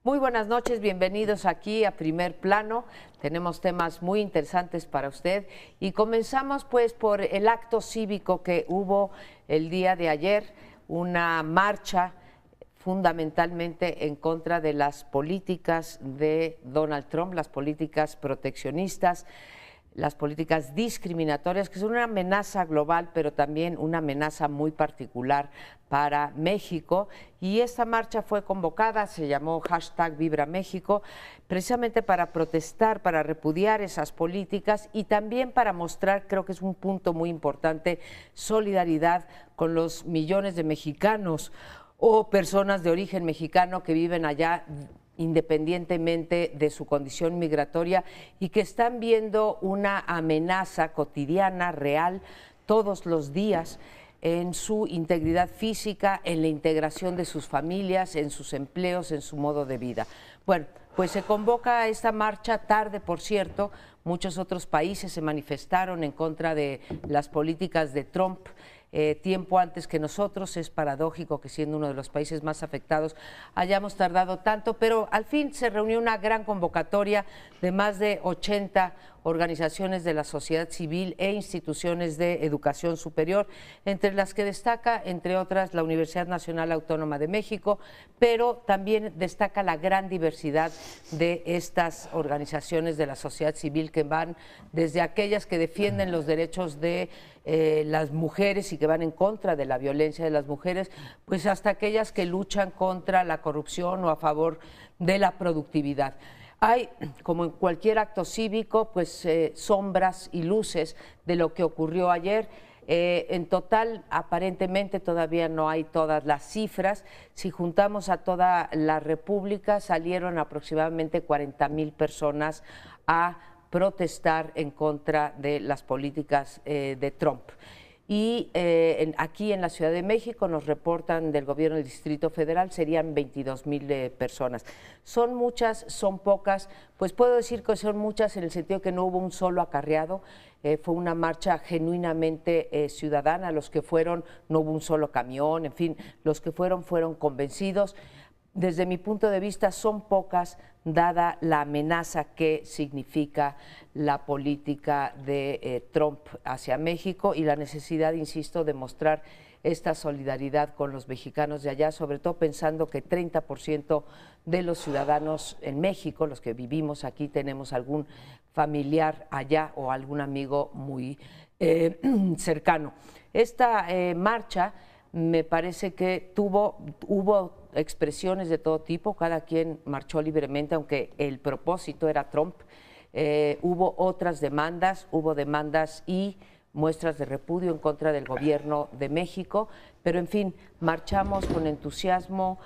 Muy buenas noches, bienvenidos aquí a Primer Plano. Tenemos temas muy interesantes para usted y comenzamos pues por el acto cívico que hubo el día de ayer, una marcha fundamentalmente en contra de las políticas de Donald Trump, las políticas proteccionistas, las políticas discriminatorias, que son una amenaza global, pero también una amenaza muy particular para México. Y esta marcha fue convocada, se llamó #VibraMéxico, precisamente para protestar, para repudiar esas políticas y también para mostrar, creo que es un punto muy importante, solidaridad con los millones de mexicanos o personas de origen mexicano que viven allá independientemente de su condición migratoria y que están viendo una amenaza cotidiana, real, todos los días en su integridad física, en la integración de sus familias, en sus empleos, en su modo de vida. Bueno, pues se convoca a esta marcha tarde, por cierto. Muchos otros países se manifestaron en contra de las políticas de Trump tiempo antes que nosotros. Es paradójico que siendo uno de los países más afectados hayamos tardado tanto, pero al fin se reunió una gran convocatoria de más de 80 organizaciones de la sociedad civil e instituciones de educación superior, entre las que destaca, entre otras, la Universidad Nacional Autónoma de México, pero también destaca la gran diversidad de estas organizaciones de la sociedad civil que van desde aquellas que defienden los derechos de las mujeres y que van en contra de la violencia de las mujeres, pues hasta aquellas que luchan contra la corrupción o a favor de la productividad. Hay, como en cualquier acto cívico, pues sombras y luces de lo que ocurrió ayer. En total, aparentemente todavía no hay todas las cifras. Si juntamos a toda la República, salieron aproximadamente 40,000 personas a protestar en contra de las políticas de Trump. Y aquí en la Ciudad de México nos reportan del gobierno del Distrito Federal, serían 22,000 personas. ¿Son muchas? ¿Son pocas? Pues puedo decir que son muchas en el sentido que no hubo un solo acarreado. Fue una marcha genuinamente ciudadana. Los que fueron, no hubo un solo camión, en fin, los que fueron convencidos. Desde mi punto de vista son pocas, dada la amenaza que significa la política de Trump hacia México y la necesidad, insisto, de mostrar esta solidaridad con los mexicanos de allá, sobre todo pensando que 30% de los ciudadanos en México, los que vivimos aquí, tenemos algún familiar allá o algún amigo muy cercano. Esta marcha me parece que hubo expresiones de todo tipo, cada quien marchó libremente, aunque el propósito era Trump. Hubo otras demandas, hubo demandas y muestras de repudio en contra del gobierno de México, pero en fin, marchamos con entusiasmo,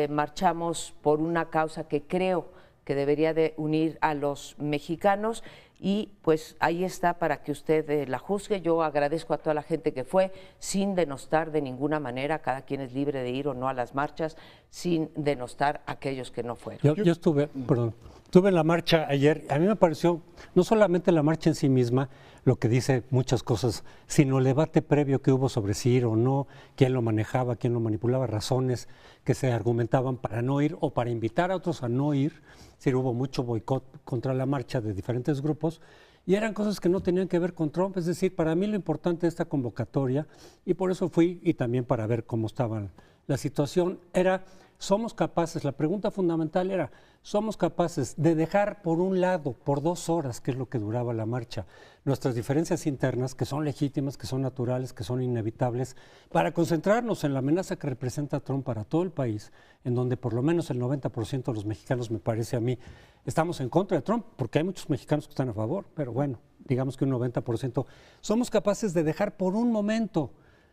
marchamos por una causa que creo que debería de unir a los mexicanos y pues ahí está para que usted la juzgue. Yo agradezco a toda la gente que fue, sin denostar de ninguna manera, cada quien es libre de ir o no a las marchas, sin denostar a aquellos que no fueron. Yo estuve en la marcha ayer. A mí me pareció no solamente la marcha en sí misma, lo que dice muchas cosas, sino el debate previo que hubo sobre si ir o no, quién lo manejaba, quién lo manipulaba, razones que se argumentaban para no ir o para invitar a otros a no ir. Es decir, hubo mucho boicot contra la marcha de diferentes grupos y eran cosas que no tenían que ver con Trump. Es decir, para mí lo importante de esta convocatoria, y por eso fui, y también para ver cómo estaba la situación, era: somos capaces, la pregunta fundamental era, somos capaces de dejar por un lado, por 2 horas, que es lo que duraba la marcha, nuestras diferencias internas, que son legítimas, que son naturales, que son inevitables, para concentrarnos en la amenaza que representa Trump para todo el país, en donde por lo menos el 90% de los mexicanos, me parece a mí, estamos en contra de Trump, porque hay muchos mexicanos que están a favor, pero bueno, digamos que un 90%, somos capaces de dejar por un momento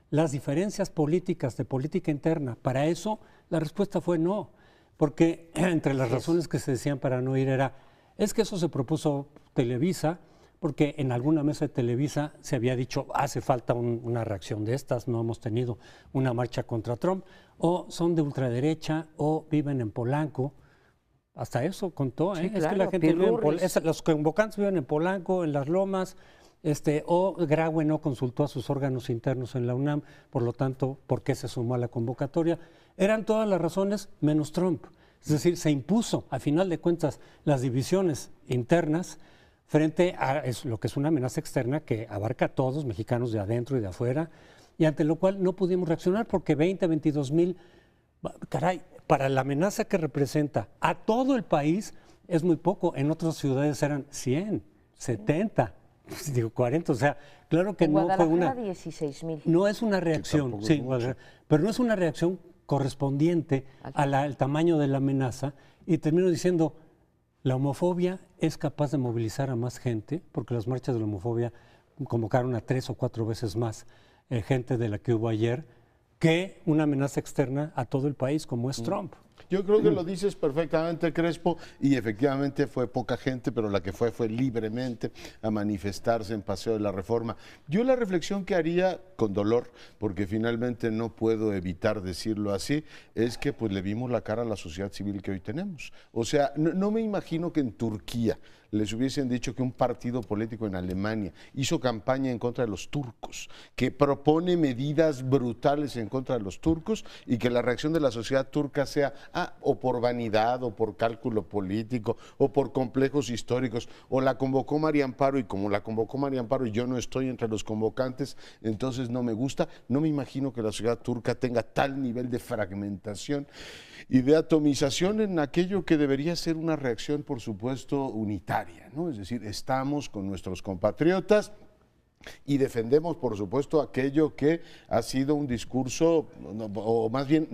las diferencias políticas, de política interna. Para eso la respuesta fue no, porque entre las razones que se decían para no ir es que eso se propuso Televisa, porque en alguna mesa de Televisa se había dicho hace falta una reacción de estas, no hemos tenido una marcha contra Trump, o son de ultraderecha o viven en Polanco. Hasta eso contó, Sí, es claro, que la gente vive en Polanco, los convocantes viven en Polanco, en Las Lomas, o Graue no consultó a sus órganos internos en la UNAM, por lo tanto, ¿por qué se sumó a la convocatoria? Eran todas las razones menos Trump. Es decir, se impuso, a final de cuentas, las divisiones internas frente a lo que es una amenaza externa que abarca a todos, mexicanos de adentro y de afuera, y ante lo cual no pudimos reaccionar porque 22 mil, caray, para la amenaza que representa a todo el país es muy poco. En otras ciudades eran 100, 70, digo 40, o sea, claro que no fue una... 16,000. No es una reacción, sí, pero no es una reacción correspondiente al tamaño de la amenaza, y termino diciendo, la homofobia es capaz de movilizar a más gente, porque las marchas de la homofobia convocaron a 3 o 4 veces más gente de la que hubo ayer, que una amenaza externa a todo el país como es Trump. Yo creo que lo dices perfectamente, Crespo, y efectivamente fue poca gente, pero la que fue libremente a manifestarse en Paseo de la Reforma. Yo la reflexión que haría, con dolor, porque finalmente no puedo evitar decirlo así, es que pues le vimos la cara a la sociedad civil que hoy tenemos. O sea, no me imagino que en Turquía les hubiesen dicho que un partido político en Alemania hizo campaña en contra de los turcos, que propone medidas brutales en contra de los turcos, y que la reacción de la sociedad turca sea o por vanidad, o por cálculo político, o por complejos históricos, o la convocó María Amparo, y como la convocó María Amparo y yo no estoy entre los convocantes, entonces no me gusta. No me imagino que la sociedad turca tenga tal nivel de fragmentación y de atomización en aquello que debería ser una reacción, por supuesto, unitaria, ¿no? Es decir, estamos con nuestros compatriotas y defendemos, por supuesto, aquello que ha sido un discurso, o más bien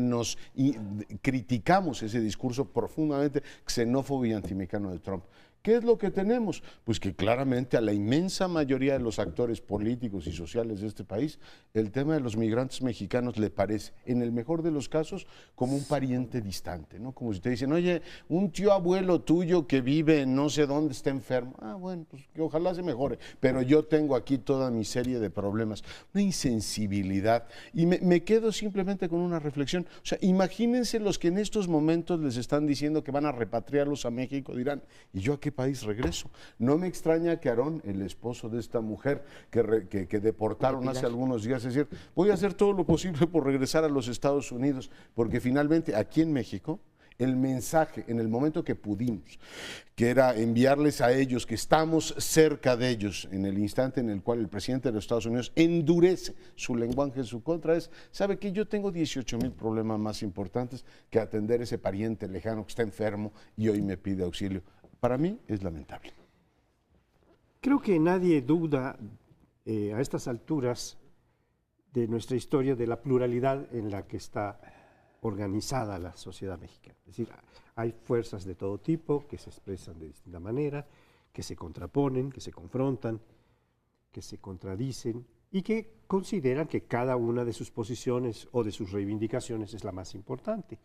criticamos ese discurso profundamente xenófobo y antimexicano de Trump. ¿Qué es lo que tenemos? Pues que claramente a la inmensa mayoría de los actores políticos y sociales de este país, el tema de los migrantes mexicanos le parece, en el mejor de los casos, como un pariente distante, ¿no? Como si te dicen, oye, un tío abuelo tuyo que vive en no sé dónde está enfermo. Bueno, pues que ojalá se mejore, pero yo tengo aquí toda mi serie de problemas. Una insensibilidad. Y me quedo simplemente con una reflexión. O sea, imagínense los que en estos momentos les están diciendo que van a repatriarlos a México, dirán, ¿y yo a qué país regreso? No me extraña que Aarón, el esposo de esta mujer que deportaron hace algunos días, es decir, voy a hacer todo lo posible por regresar a los Estados Unidos, porque finalmente aquí en México el mensaje en el momento que pudimos, que era enviarles a ellos que estamos cerca de ellos, en el instante en el cual el presidente de los Estados Unidos endurece su lenguaje en su contra, es, ¿sabe qué? Yo tengo 18,000 problemas más importantes que atender ese pariente lejano que está enfermo y hoy me pide auxilio. Para mí es lamentable. Creo que nadie duda a estas alturas de nuestra historia de la pluralidad en la que está organizada la sociedad mexicana. Es decir, hay fuerzas de todo tipo que se expresan de distinta manera, que se contraponen, que se confrontan, que se contradicen y que consideran que cada una de sus posiciones o de sus reivindicaciones es la más importante.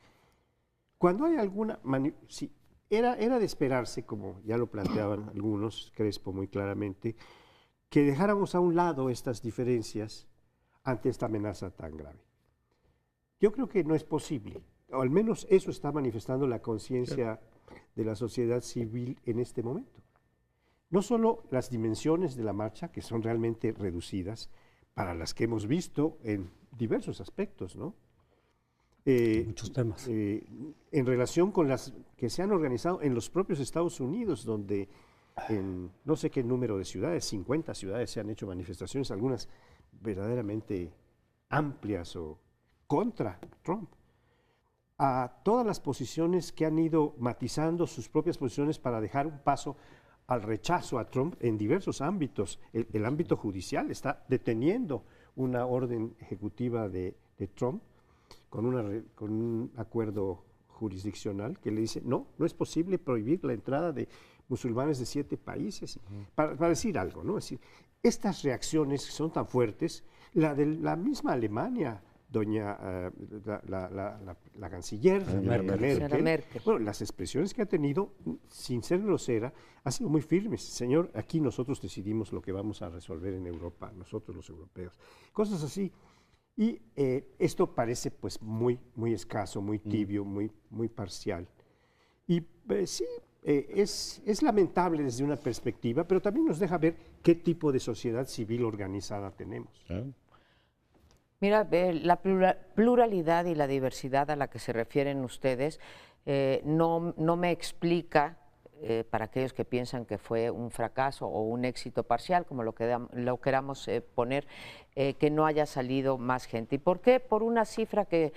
Cuando hay alguna... Sí, era de esperarse, como ya lo planteaban algunos, Crespo muy claramente, que dejáramos a un lado estas diferencias ante esta amenaza tan grave. Yo creo que no es posible, o al menos eso está manifestando la conciencia de la sociedad civil en este momento. No solo las dimensiones de la marcha, que son realmente reducidas, para las que hemos visto en diversos aspectos, ¿no? Muchos temas. En relación con las que se han organizado en los propios Estados Unidos, donde en no sé qué número de ciudades, 50 ciudades se han hecho manifestaciones, algunas verdaderamente amplias o contra Trump, a todas las posiciones que han ido matizando sus propias posiciones para dejar un paso al rechazo a Trump en diversos ámbitos. El ámbito judicial está deteniendo una orden ejecutiva de Trump con un acuerdo jurisdiccional que le dice, no es posible prohibir la entrada de musulmanes de 7 países, para decir algo, ¿no? Es decir, estas reacciones son tan fuertes, la de la misma Alemania, la canciller Merkel, bueno, las expresiones que ha tenido, sin ser grosera, han sido muy firmes. Señor, aquí nosotros decidimos lo que vamos a resolver en Europa, nosotros los europeos. Cosas así. Y esto parece pues muy escaso, muy tibio, muy parcial. Y sí, es lamentable desde una perspectiva, pero también nos deja ver qué tipo de sociedad civil organizada tenemos. Mira, la pluralidad y la diversidad a la que se refieren ustedes no me explica, para aquellos que piensan que fue un fracaso o un éxito parcial, como lo queramos poner, que no haya salido más gente. ¿Y por qué? Por una cifra que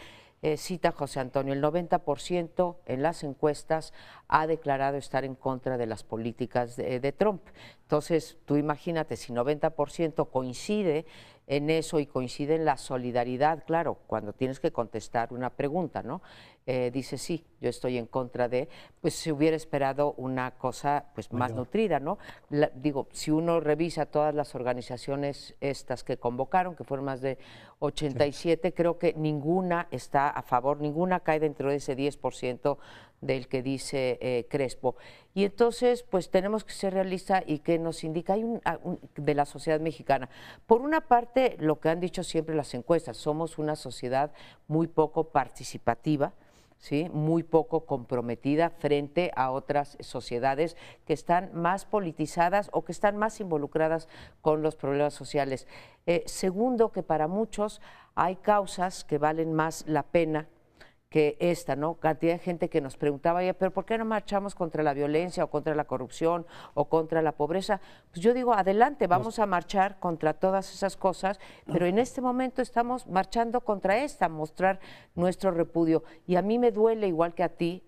cita José Antonio: el 90% en las encuestas ha declarado estar en contra de las políticas de Trump. Entonces, tú imagínate, si 90% coincide en eso y coincide en la solidaridad, claro, cuando tienes que contestar una pregunta, ¿no? Dice, sí, yo estoy en contra de, pues se hubiera esperado una cosa pues más nutrida, ¿no? Digo, si uno revisa todas las organizaciones estas que convocaron, que fueron más de 87, sí, creo que ninguna está a favor, ninguna cae dentro de ese 10% del que dice Crespo. Y entonces, pues tenemos que ser realistas. ¿Y qué nos indica? Hay de la sociedad mexicana. Por una parte, lo que han dicho siempre las encuestas, somos una sociedad muy poco participativa, ¿sí? Muy poco comprometida frente a otras sociedades que están más politizadas o que están más involucradas con los problemas sociales. Segundo, que para muchos hay causas que valen más la pena que esta, ¿no? Cantidad de gente que nos preguntaba, oye, pero ¿por qué no marchamos contra la violencia o contra la corrupción o contra la pobreza? Pues yo digo, adelante, vamos a marchar contra todas esas cosas, pero en este momento estamos marchando contra esta, mostrar nuestro repudio. Y a mí me duele, igual que a ti,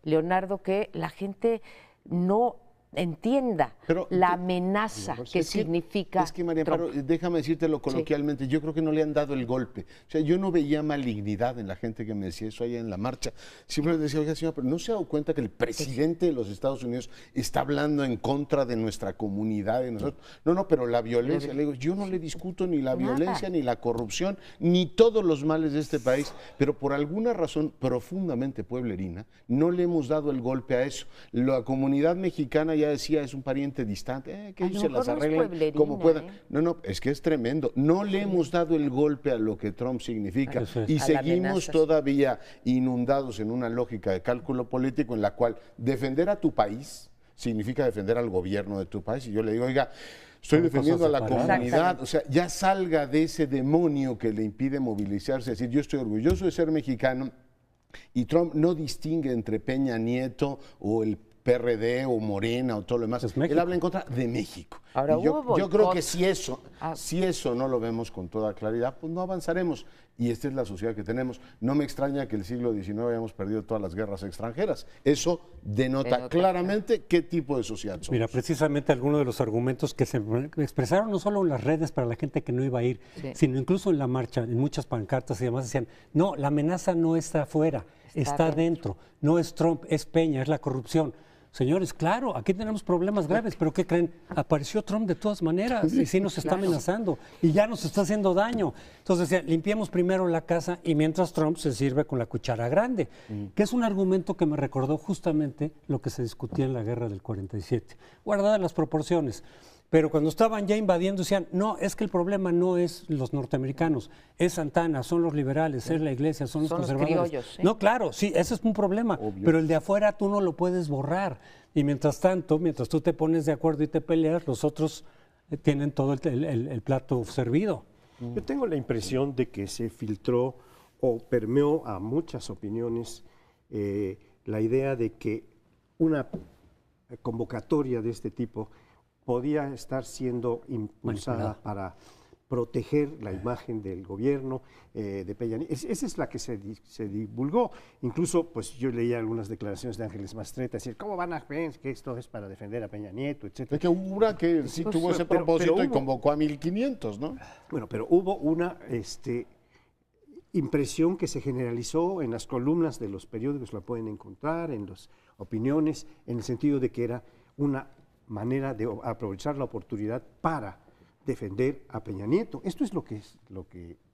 Leonardo, que la gente no entienda la amenaza que significa. Es que, María Amparo, déjame decírtelo coloquialmente, sí, yo creo que no le han dado el golpe. O sea, yo no veía malignidad en la gente que me decía eso allá en la marcha. Siempre decía, oiga, señora, pero ¿no se ha dado cuenta que el presidente de los Estados Unidos está hablando en contra de nuestra comunidad, de nosotros? No, pero la violencia, le digo, yo no le discuto ni la violencia, ni la corrupción, ni todos los males de este país, pero por alguna razón profundamente pueblerina, no le hemos dado el golpe a eso. La comunidad mexicana ya decía, es un pariente distante, que ellos se las arreglen como puedan. No, es que es tremendo. No le hemos dado el golpe a lo que Trump significa y seguimos todavía inundados en una lógica de cálculo político en la cual defender a tu país significa defender al gobierno de tu país. Y yo le digo, oiga, estoy defendiendo a la comunidad, o sea, ya salga de ese demonio que le impide movilizarse, es decir, yo estoy orgulloso de ser mexicano y Trump no distingue entre Peña Nieto o el PRD o Morena o todo lo demás. Él habla en contra de México. Ahora, yo creo que si eso no lo vemos con toda claridad, pues no avanzaremos. Y esta es la sociedad que tenemos. No me extraña que el siglo XIX hayamos perdido todas las guerras extranjeras. Eso denota claramente qué tipo de sociedad somos. Mira, precisamente algunos de los argumentos que se expresaron no solo en las redes para la gente que no iba a ir, sino incluso en la marcha, en muchas pancartas y demás decían, no, la amenaza no está afuera, está dentro. No es Trump, es Peña, es la corrupción. Señores, claro, aquí tenemos problemas graves, pero ¿qué creen? Apareció Trump de todas maneras y sí nos está amenazando y ya nos está haciendo daño. Entonces, limpiemos primero la casa y mientras Trump se sirve con la cuchara grande, que es un argumento que me recordó justamente lo que se discutía en la guerra del 47, guardadas las proporciones. Pero cuando estaban ya invadiendo decían, no, es que el problema no es los norteamericanos, es Santana, son los liberales, es la iglesia, son los conservadores. Los criollos, ¿sí? No, claro, sí, ese es un problema, pero el de afuera tú no lo puedes borrar. Y mientras tanto, mientras tú te pones de acuerdo y te peleas, los otros tienen todo el plato servido. Yo tengo la impresión de que se filtró o permeó a muchas opiniones la idea de que una convocatoria de este tipo podía estar siendo impulsada para proteger la imagen del gobierno de Peña Nieto. Esa es la que se divulgó. Incluso, pues yo leía algunas declaraciones de Ángeles Mastretta, decir, ¿cómo van a ver que esto es para defender a Peña Nieto, etcétera? Es que hubo una que sí tuvo ese propósito y convocó a 1,500, ¿no? Bueno, pero hubo una impresión que se generalizó en las columnas de los periódicos, la pueden encontrar, en las opiniones, en el sentido de que era una manera de aprovechar la oportunidad para defender a Peña Nieto. Esto es lo que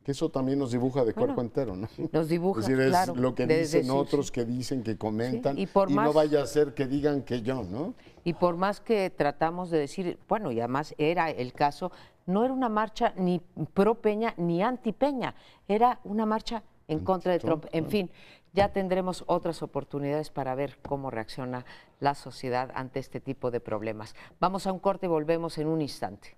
Que eso también nos dibuja de cuerpo entero, ¿no? Nos dibuja, es decir, es lo que dicen otros, que dicen, que comentan, y no vaya a ser que digan que yo, ¿no? Y por más que tratamos de decir, bueno, y además era el caso, no era una marcha ni pro Peña ni anti Peña, era una marcha en contra de Trump. En fin, ya tendremos otras oportunidades para ver cómo reacciona la sociedad ante este tipo de problemas. Vamos a un corte y volvemos en un instante.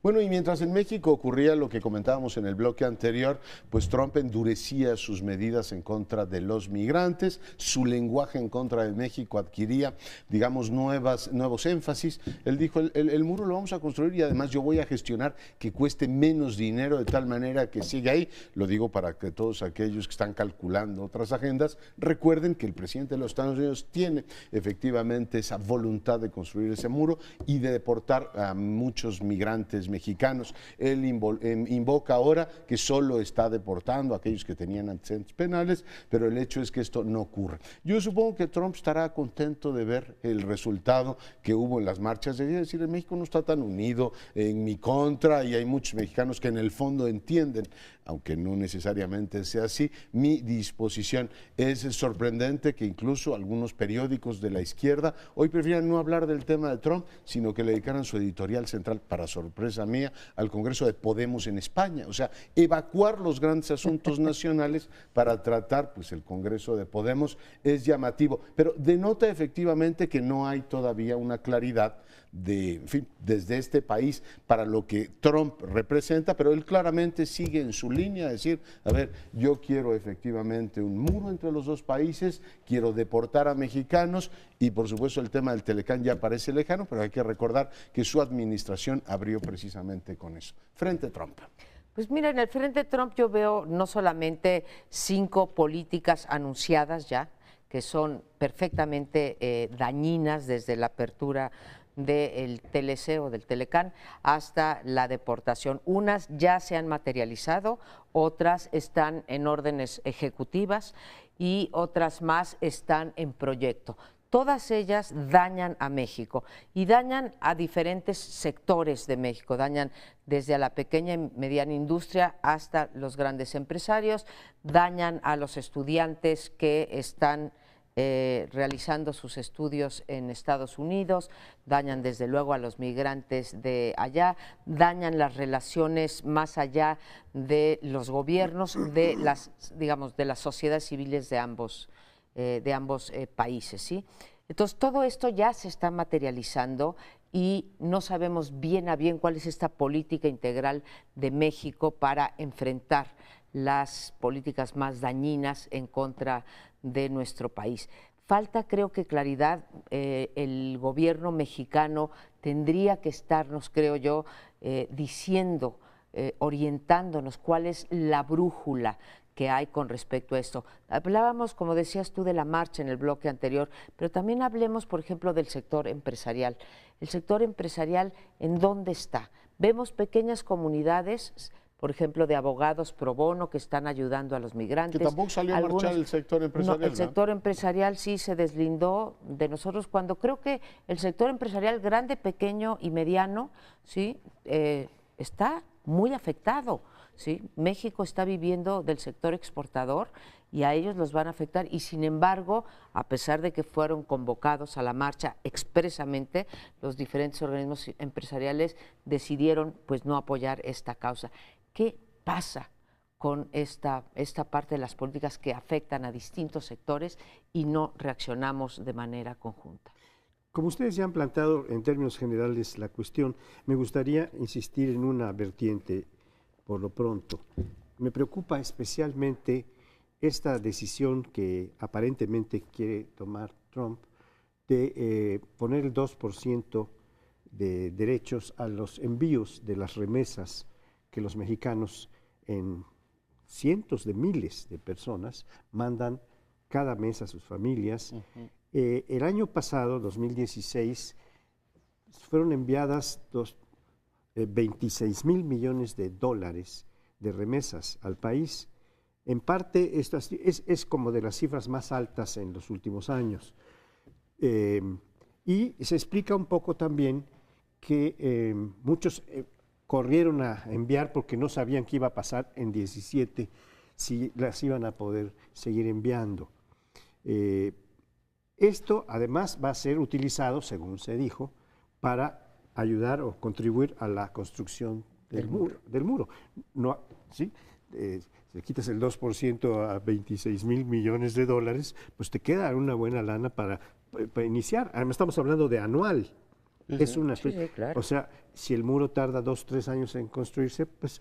Bueno, y mientras en México ocurría lo que comentábamos en el bloque anterior, pues Trump endurecía sus medidas en contra de los migrantes, su lenguaje en contra de México adquiría, digamos, nuevos énfasis. Él dijo, el muro lo vamos a construir y además yo voy a gestionar que cueste menos dinero de tal manera que siga ahí. Lo digo para que todos aquellos que están calculando otras agendas recuerden que el presidente de los Estados Unidos tiene efectivamente esa voluntad de construir ese muro y de deportar a muchos migrantes mexicanos. Él invoca ahora que solo está deportando a aquellos que tenían antecedentes penales, pero el hecho es que esto no ocurre. Yo supongo que Trump estará contento de ver el resultado que hubo en las marchas. Es decir, México no está tan unido en mi contra y hay muchos mexicanos que en el fondo entienden, aunque no necesariamente sea así, mi disposición. Es sorprendente que incluso algunos periódicos de la izquierda hoy prefieran no hablar del tema de Trump, sino que le dedicaran su editorial central, para sorpresa mía, al Congreso de Podemos en España. O sea, evacuar los grandes asuntos nacionales para tratar, pues el Congreso de Podemos es llamativo, pero denota efectivamente que no hay todavía una claridad de, en fin, desde este país para lo que Trump representa, pero él claramente sigue en su línea, de decir, a ver, yo quiero efectivamente un muro entre los dos países, quiero deportar a mexicanos y por supuesto el tema del Telecán ya parece lejano, pero hay que recordar que su administración abrió precisamente con eso. Frente Trump. Pues mira, en el Frente Trump yo veo no solamente 5 políticas anunciadas ya, que son perfectamente dañinas desde la apertura del TLC o del Telecán hasta la deportación. Unas ya se han materializado, otras están en órdenes ejecutivas y otras más están en proyecto. Todas ellas dañan a México y dañan a diferentes sectores de México, dañan desde a la pequeña y mediana industria hasta los grandes empresarios, dañan a los estudiantes que están realizando sus estudios en Estados Unidos, dañan desde luego a los migrantes de allá, dañan las relaciones más allá de los gobiernos, de las, digamos, de las sociedades civiles de ambos países, ¿sí? Entonces todo esto ya se está materializando y no sabemos bien a bien cuál es esta política integral de México para enfrentar las políticas más dañinas en contra de nuestro país. Falta, creo que, claridad. El gobierno mexicano tendría que estarnos, creo yo, diciendo, orientándonos cuál es la brújula que hay con respecto a esto. Hablábamos, como decías tú, de la marcha en el bloque anterior, pero también hablemos, por ejemplo, del sector empresarial. El sector empresarial, ¿en dónde está? Vemos pequeñas comunidades, por ejemplo, de abogados pro bono que están ayudando a los migrantes. Que tampoco salió a marchar el sector empresarial. No, el sector empresarial sí se deslindó de nosotros cuando creo que el sector empresarial grande, pequeño y mediano, sí, está muy afectado. ¿Sí? México está viviendo del sector exportador y a ellos los van a afectar y sin embargo, a pesar de que fueron convocados a la marcha expresamente, los diferentes organismos empresariales decidieron pues no apoyar esta causa. ¿Qué pasa con esta parte de las políticas que afectan a distintos sectores y no reaccionamos de manera conjunta? Como ustedes ya han planteado en términos generales la cuestión, me gustaría insistir en una vertiente. Por lo pronto, me preocupa especialmente esta decisión que aparentemente quiere tomar Trump de poner el 2% de derechos a los envíos de las remesas que los mexicanos en cientos de miles de personas mandan cada mes a sus familias. El año pasado, 2016, fueron enviadas 26 mil millones de dólares de remesas al país. En parte, esto es como de las cifras más altas en los últimos años. Y se explica un poco también que muchos corrieron a enviar porque no sabían qué iba a pasar en 17, si las iban a poder seguir enviando. Esto además va a ser utilizado, según se dijo, para ayudar o contribuir a la construcción del muro. No, ¿sí? Si quitas el 2% a 26 mil millones de dólares, pues te queda una buena lana para iniciar. Además estamos hablando de anual, Es una, Sí, claro. O sea, si el muro tarda 2, 3 años en construirse, pues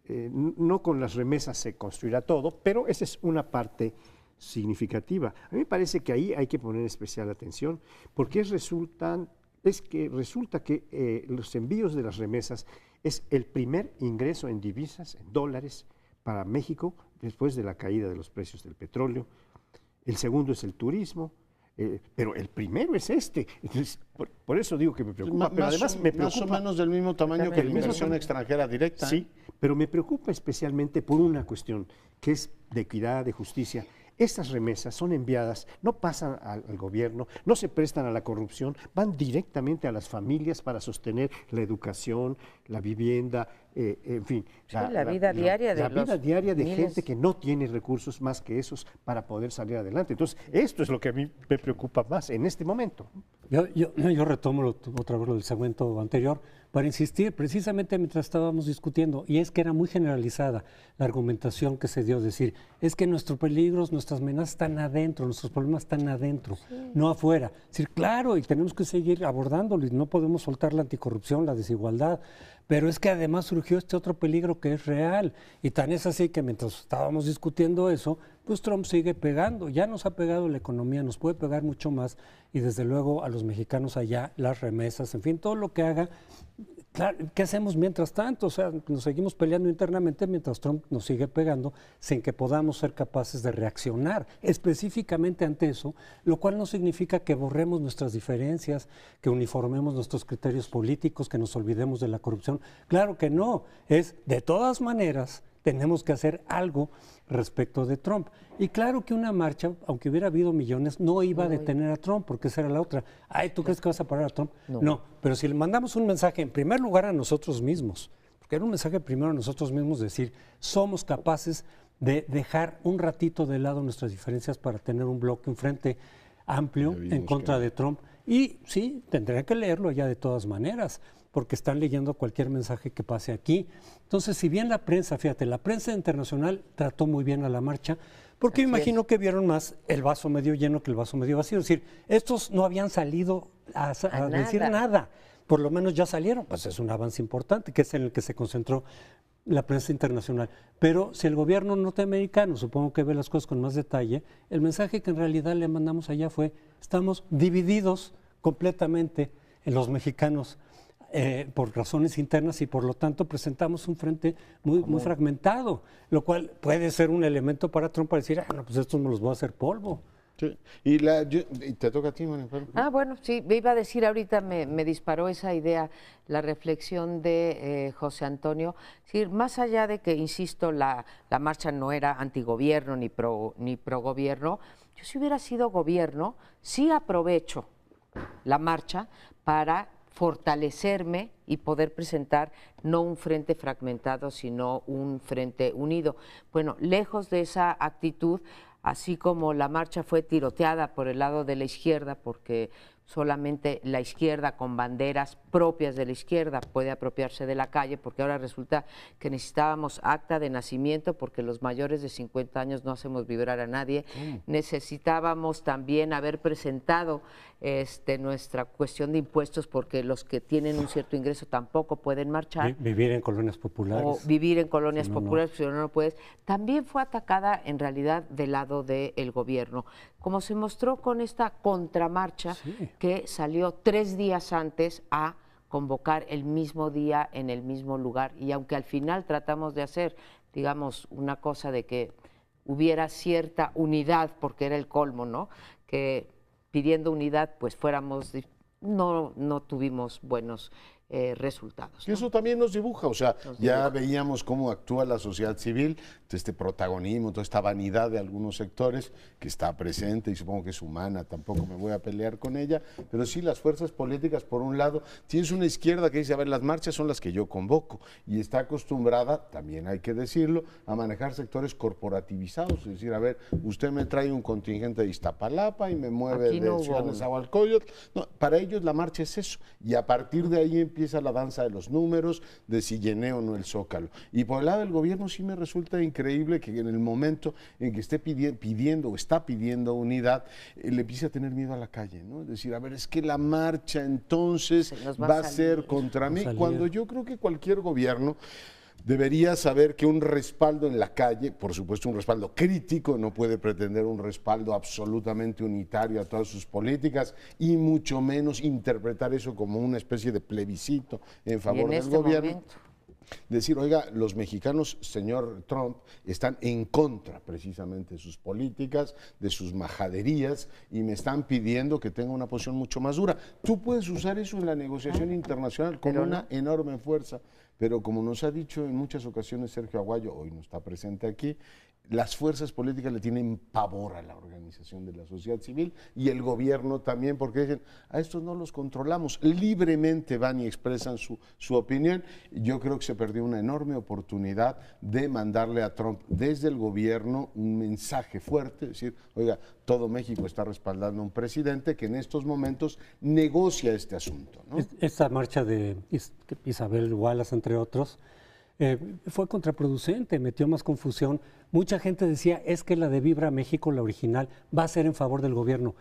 no con las remesas se construirá todo, pero esa es una parte significativa. A mí me parece que ahí hay que poner especial atención, porque resulta que los envíos de las remesas es el primer ingreso en divisas, en dólares, para México después de la caída de los precios del petróleo. El segundo es el turismo. Pero el primero es este. Entonces, por eso digo que me preocupa. Pero además me preocupa. Más o menos del mismo tamaño que la inversión extranjera directa. Sí, pero me preocupa especialmente por una cuestión que es de equidad, de justicia. Estas remesas son enviadas, no pasan al gobierno, no se prestan a la corrupción, van directamente a las familias para sostener la educación, la vivienda, en fin. Sí, la vida diaria de la vida los diaria de miles. gente que no tiene recursos más que esos para poder salir adelante. Entonces, esto es lo que a mí me preocupa más en este momento. Yo retomo otra vez lo del segmento anterior para insistir precisamente mientras estábamos discutiendo, y es que era muy generalizada la argumentación que se dio, decir, es que nuestros peligros, nuestras amenazas están adentro, nuestros problemas están adentro, no afuera. Es decir, claro, y tenemos que seguir abordándolo y no podemos soltar la anticorrupción, la desigualdad, pero es que además surgió este otro peligro que es real, y tan es así que mientras estábamos discutiendo eso, pues Trump sigue pegando, ya nos ha pegado la economía, nos puede pegar mucho más, y desde luego a los mexicanos allá, las remesas, en fin, todo lo que haga. Claro, ¿qué hacemos mientras tanto? O sea, nos seguimos peleando internamente mientras Trump nos sigue pegando sin que podamos ser capaces de reaccionar específicamente ante eso, lo cual no significa que borremos nuestras diferencias, que uniformemos nuestros criterios políticos, que nos olvidemos de la corrupción. Claro que no, es de todas maneras tenemos que hacer algo respecto de Trump. Y claro que una marcha, aunque hubiera habido millones, no iba a detener a Trump, porque esa era la otra. Ay, ¿tú crees que vas a parar a Trump? No, pero si le mandamos un mensaje en primer lugar a nosotros mismos, porque era un mensaje primero a nosotros mismos, decir, somos capaces de dejar un ratito de lado nuestras diferencias para tener un bloque, un frente amplio en contra de Trump. Y sí, tendrán que leerlo ya de todas maneras, porque están leyendo cualquier mensaje que pase aquí. Entonces, si bien la prensa, fíjate, la prensa internacional trató muy bien a la marcha, porque me imagino que vieron más el vaso medio lleno que el vaso medio vacío. Es decir, estos no habían salido a decir nada, por lo menos ya salieron, pues es un avance importante, que es en el que se concentró la prensa internacional. Pero si el gobierno norteamericano, supongo que ve las cosas con más detalle, el mensaje que en realidad le mandamos allá fue, estamos divididos completamente en los mexicanos, por razones internas, y por lo tanto presentamos un frente muy fragmentado, lo cual puede ser un elemento para Trump para decir, no, pues estos me los voy a hacer polvo. Sí. Y te toca a ti, María. Bueno, sí, me iba a decir ahorita, me disparó esa idea, la reflexión de José Antonio. Es decir, más allá de que, insisto, la marcha no era antigobierno ni pro gobierno, yo si hubiera sido gobierno, sí aprovecho la marcha para fortalecerme y poder presentar no un frente fragmentado, sino un frente unido. Bueno, lejos de esa actitud, así como la marcha fue tiroteada por el lado de la izquierda, porque solamente la izquierda con banderas propias de la izquierda puede apropiarse de la calle, porque ahora resulta que necesitábamos acta de nacimiento porque los mayores de 50 años no hacemos vibrar a nadie. Necesitábamos también haber presentado nuestra cuestión de impuestos, porque los que tienen un cierto ingreso tampoco pueden marchar. Vivir en colonias populares. O vivir en colonias populares, si no puedes. También fue atacada en realidad del lado del gobierno, como se mostró con esta contramarcha que salió 3 días antes a convocar el mismo día en el mismo lugar, y aunque al final tratamos de hacer, digamos, una cosa de que hubiera cierta unidad, porque era el colmo, ¿no? Que pidiendo unidad, pues fuéramos, no tuvimos buenos resultados, ¿no? Eso también nos dibuja, o sea, ya veíamos cómo actúa la sociedad civil, este protagonismo, toda esta vanidad de algunos sectores que está presente, y supongo que es humana, tampoco me voy a pelear con ella, pero sí las fuerzas políticas, por un lado, tienes una izquierda que dice, a ver, las marchas son las que yo convoco, y está acostumbrada, también hay que decirlo, a manejar sectores corporativizados, es decir, a ver, usted me trae un contingente de Iztapalapa y me mueve de Ciudad Nezahualcóyotl. No, para ellos la marcha es eso, y a partir de ahí empieza la danza de los números, de si llené o no el Zócalo. Y por el lado del gobierno sí me resulta increíble que en el momento en que esté pidiendo o está pidiendo unidad, le empiece a tener miedo a la calle, ¿no? Es decir, a ver, es que la marcha entonces va a ser contra mí, cuando yo creo que cualquier gobierno debería saber que un respaldo en la calle, por supuesto un respaldo crítico, no puede pretender un respaldo absolutamente unitario a todas sus políticas y mucho menos interpretar eso como una especie de plebiscito en favor del gobierno. Decir, oiga, los mexicanos, señor Trump, están en contra precisamente de sus políticas, de sus majaderías, y me están pidiendo que tenga una posición mucho más dura. Tú puedes usar eso en la negociación internacional con una enorme fuerza, pero como nos ha dicho en muchas ocasiones Sergio Aguayo, hoy no está presente aquí, las fuerzas políticas le tienen pavor a la organización de la sociedad civil y el gobierno también, porque dicen, a estos no los controlamos, libremente van y expresan su opinión. Yo creo que se perdió una enorme oportunidad de mandarle a Trump desde el gobierno un mensaje fuerte, decir, oiga, todo México está respaldando a un presidente que en estos momentos negocia este asunto, ¿no? Esta marcha de Isabel Wallace, entre otros, fue contraproducente, metió más confusión. Mucha gente decía, es que la de Vibra México, la original, va a ser en favor del gobierno.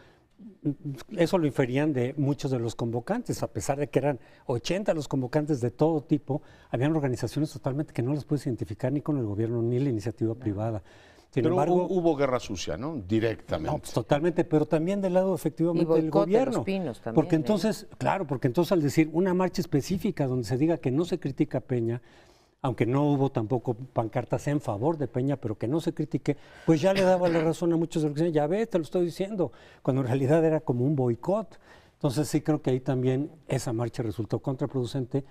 Eso lo inferían de muchos de los convocantes, a pesar de que eran 80 los convocantes de todo tipo, habían organizaciones totalmente que no las puedes identificar ni con el gobierno ni la iniciativa privada. Sin embargo, hubo guerra sucia, ¿no? Directamente. No, pues, totalmente, pero también del lado efectivamente del gobierno. Los Pinos también, porque entonces, claro, porque entonces al decir una marcha específica donde se diga que no se critica a Peña, aunque no hubo tampoco pancartas en favor de Peña, pero que no se critique, pues ya le daba la razón a muchos de los que decían, ya ves, te lo estoy diciendo, cuando en realidad era como un boicot. Entonces sí creo que ahí también esa marcha resultó contraproducente.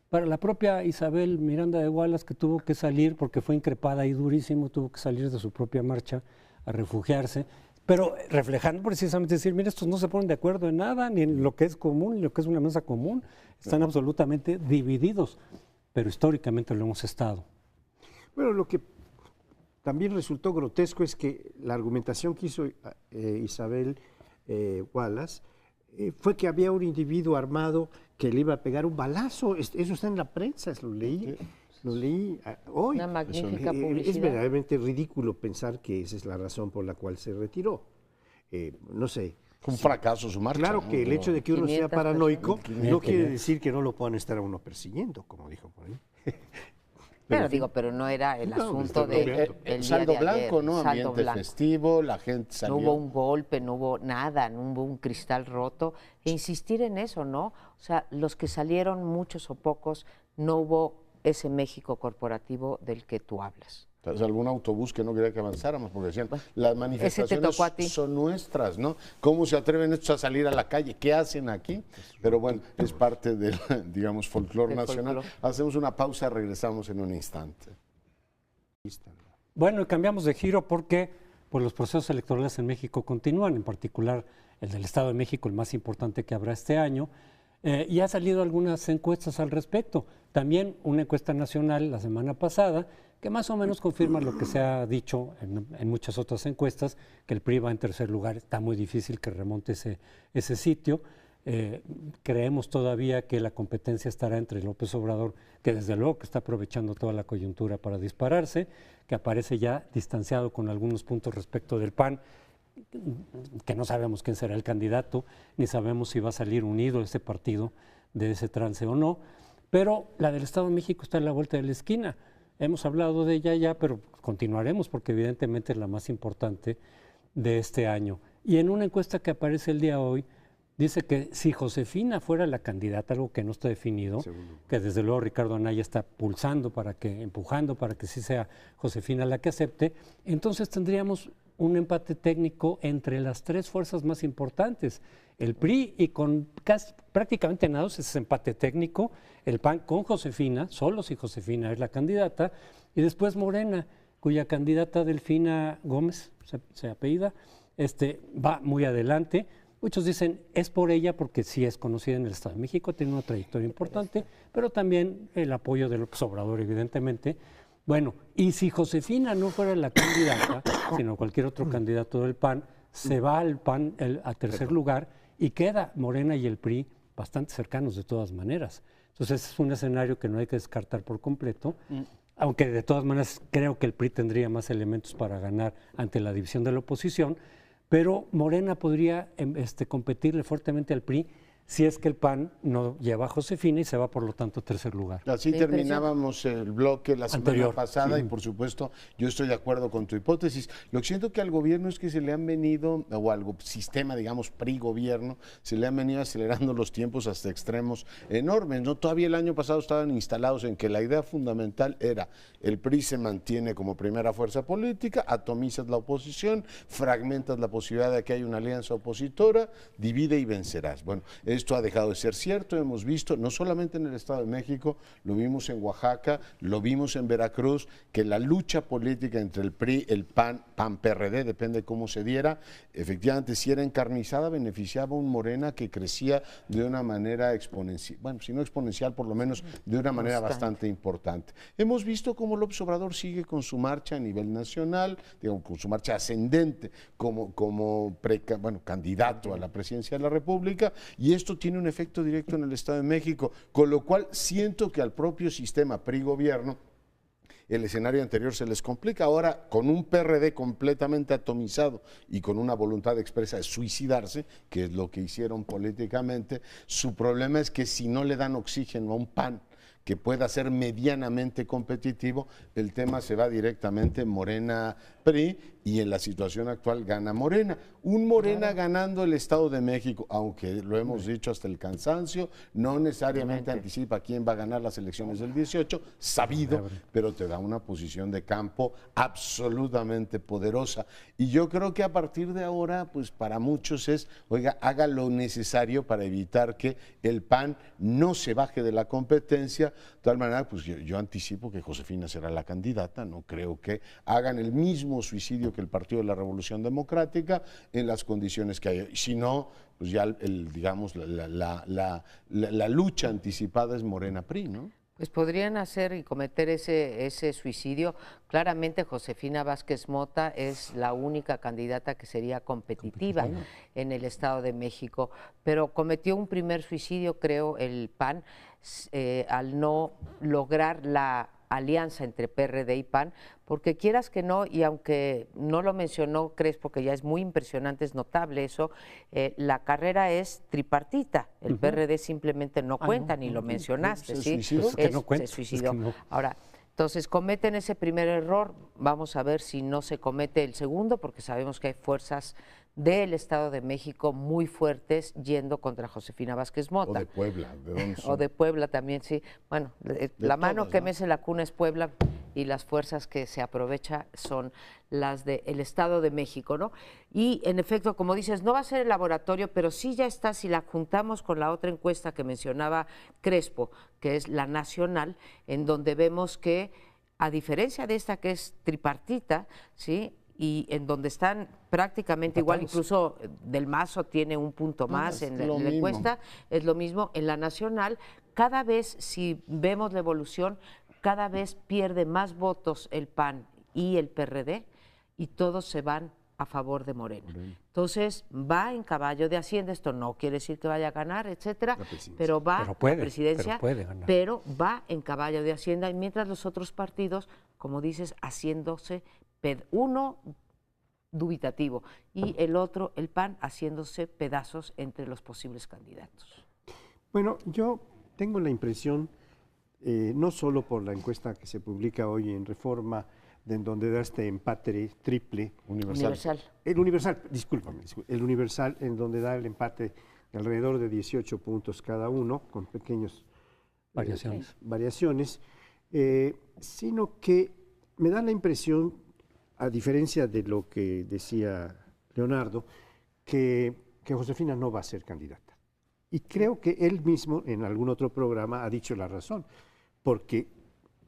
Para la propia Isabel Miranda de Wallace, que tuvo que salir porque fue increpada ahí durísimo, tuvo que salir de su propia marcha a refugiarse, pero reflejando precisamente decir, mira, estos no se ponen de acuerdo en nada, ni en lo que es común, ni lo que es una mesa común, están absolutamente divididos. Pero históricamente lo hemos estado. Bueno, lo que también resultó grotesco es que la argumentación que hizo Isabel Wallace fue que había un individuo armado que le iba a pegar un balazo. Eso está en la prensa, lo leí hoy. Una magnífica publicidad. Es verdaderamente ridículo pensar que esa es la razón por la cual se retiró. No sé. Fue un fracaso su marcha. Claro que el hecho de que uno sea paranoico no quiere decir que no lo puedan estar a uno persiguiendo, como dijo por ahí. Pero no era el asunto de el saldo día de blanco, ayer, ¿no? saldo Ambiente blanco. festivo, la gente salió. No hubo un golpe, no hubo nada, no hubo un cristal roto. E insistir en eso, ¿no? O sea, los que salieron, muchos o pocos, no hubo ese México corporativo del que tú hablas. Algún autobús que no quería que avanzáramos, porque decían, las manifestaciones son nuestras, ¿no? ¿Cómo se atreven estos a salir a la calle? ¿Qué hacen aquí? Pero bueno, es parte del, digamos, folclore nacional. Hacemos una pausa, regresamos en un instante. Bueno, y cambiamos de giro porque pues, los procesos electorales en México continúan, en particular el del Estado de México, el más importante que habrá este año, y ha salido algunas encuestas al respecto. También una encuesta nacional la semana pasada, que más o menos confirma lo que se ha dicho en muchas otras encuestas, que el PRI va en tercer lugar. Está muy difícil que remonte ese sitio. Creemos todavía que la competencia estará entre López Obrador, que desde luego que está aprovechando toda la coyuntura para dispararse, que aparece ya distanciado con algunos puntos respecto del PAN, que no sabemos quién será el candidato, ni sabemos si va a salir unido ese partido de ese trance o no, pero la del Estado de México está en la vuelta de la esquina. Hemos hablado de ella ya, pero continuaremos porque evidentemente es la más importante de este año. Y en una encuesta que aparece el día de hoy, dice que si Josefina fuera la candidata, algo que no está definido, que desde luego Ricardo Anaya está empujando para que sí sea Josefina la que acepte, entonces tendríamos un empate técnico entre las tres fuerzas más importantes, el PRI y con prácticamente nada ese empate técnico, el PAN con Josefina, solo si Josefina es la candidata, y después Morena, cuya candidata Delfina Gómez, se apellida, va muy adelante. Muchos dicen, es por ella porque sí es conocida en el Estado de México, tiene una trayectoria importante, pero también el apoyo de López Obrador, evidentemente. Bueno, y si Josefina no fuera la candidata, sino cualquier otro candidato del PAN, se va al PAN a tercer lugar y queda Morena y el PRI bastante cercanos de todas maneras. Entonces es un escenario que no hay que descartar por completo, aunque de todas maneras creo que el PRI tendría más elementos para ganar ante la división de la oposición, pero Morena podría competirle fuertemente al PRI si es que el PAN no lleva a Josefina y se va por lo tanto a tercer lugar. Así terminábamos el bloque la semana pasada y por supuesto yo estoy de acuerdo con tu hipótesis. Lo que siento que al gobierno es que se le han venido, o al sistema, digamos, PRI-gobierno, se le han venido acelerando los tiempos hasta extremos enormes, ¿no? Todavía el año pasado estaban instalados en que la idea fundamental era el PRI se mantiene como primera fuerza política, atomizas la oposición, fragmentas la posibilidad de que haya una alianza opositora, divide y vencerás. Bueno, esto ha dejado de ser cierto, hemos visto, no solamente en el Estado de México, lo vimos en Oaxaca, lo vimos en Veracruz, que la lucha política entre el PRI, el PAN, PAN-PRD, depende cómo se diera, efectivamente si era encarnizada, beneficiaba a un Morena que crecía de una manera exponencial, bueno, si no exponencial, por lo menos de una manera bastante importante. Hemos visto cómo López Obrador sigue con su marcha a nivel nacional, digamos, con su marcha ascendente como candidato a la presidencia de la República, y esto tiene un efecto directo en el Estado de México, con lo cual siento que al propio sistema PRI-gobierno el escenario anterior se les complica. Ahora, con un PRD completamente atomizado y con una voluntad expresa de suicidarse, que es lo que hicieron políticamente, su problema es que si no le dan oxígeno a un PAN que pueda ser medianamente competitivo, el tema se va directamente Morena-PRI y en la situación actual gana Morena. Un Morena ganando el Estado de México, aunque lo hemos dicho hasta el cansancio, no necesariamente anticipa quién va a ganar las elecciones del 18, sabido, pero te da una posición de campo absolutamente poderosa. Y yo creo que a partir de ahora, pues para muchos es, oiga, haga lo necesario para evitar que el PAN no se baje de la competencia. De tal manera, pues yo anticipo que Josefina será la candidata, no creo que hagan el mismo suicidio que el Partido de la Revolución Democrática en las condiciones que hay. Si no, pues ya digamos la lucha anticipada es Morena-PRI, ¿no? Pues podrían hacer y cometer ese suicidio. Claramente Josefina Vázquez Mota es la única candidata que sería competitiva en el Estado de México, pero cometió un primer suicidio, creo, el PAN, al no lograr la alianza entre PRD y PAN, porque quieras que no, y aunque no lo mencionó Crespo, que ya es muy impresionante, es notable eso, la carrera es tripartita, el PRD simplemente no cuenta, ni lo mencionaste, ¿sí? Se suicidó. Ahora, entonces cometen ese primer error, vamos a ver si no se comete el segundo, porque sabemos que hay fuerzas del Estado de México muy fuertes yendo contra Josefina Vázquez Mota. O de Puebla, ¿de dónde son? O de Puebla también, sí. Bueno, la mano que mece la cuna es Puebla y las fuerzas que se aprovecha son las del Estado de México, ¿no? Y en efecto, como dices, no va a ser el laboratorio, pero sí ya está, si la juntamos con la otra encuesta que mencionaba Crespo, que es la nacional, en donde vemos que, a diferencia de esta que es tripartita, ¿sí?, y en donde están prácticamente igual, incluso Del Mazo tiene un punto más en la encuesta, es lo mismo. En la nacional, cada vez, si vemos la evolución, cada vez pierde más votos el PAN y el PRD, y todos se van a favor de Morena. Entonces, va en caballo de Hacienda, esto no quiere decir que vaya a ganar, etcétera, pero va a la presidencia, pero va en caballo de Hacienda, y mientras los otros partidos, como dices, haciéndose uno dubitativo y el otro, el PAN, haciéndose pedazos entre los posibles candidatos. Bueno, yo tengo la impresión, no solo por la encuesta que se publica hoy en Reforma, en donde da este empate triple. Universal. El Universal, discúlpame, el Universal, en donde da el empate de alrededor de 18 puntos cada uno, con pequeñas variaciones, sino que me da la impresión, a diferencia de lo que decía Leonardo, que Josefina no va a ser candidata. Y creo que él mismo en algún otro programa ha dicho la razón, porque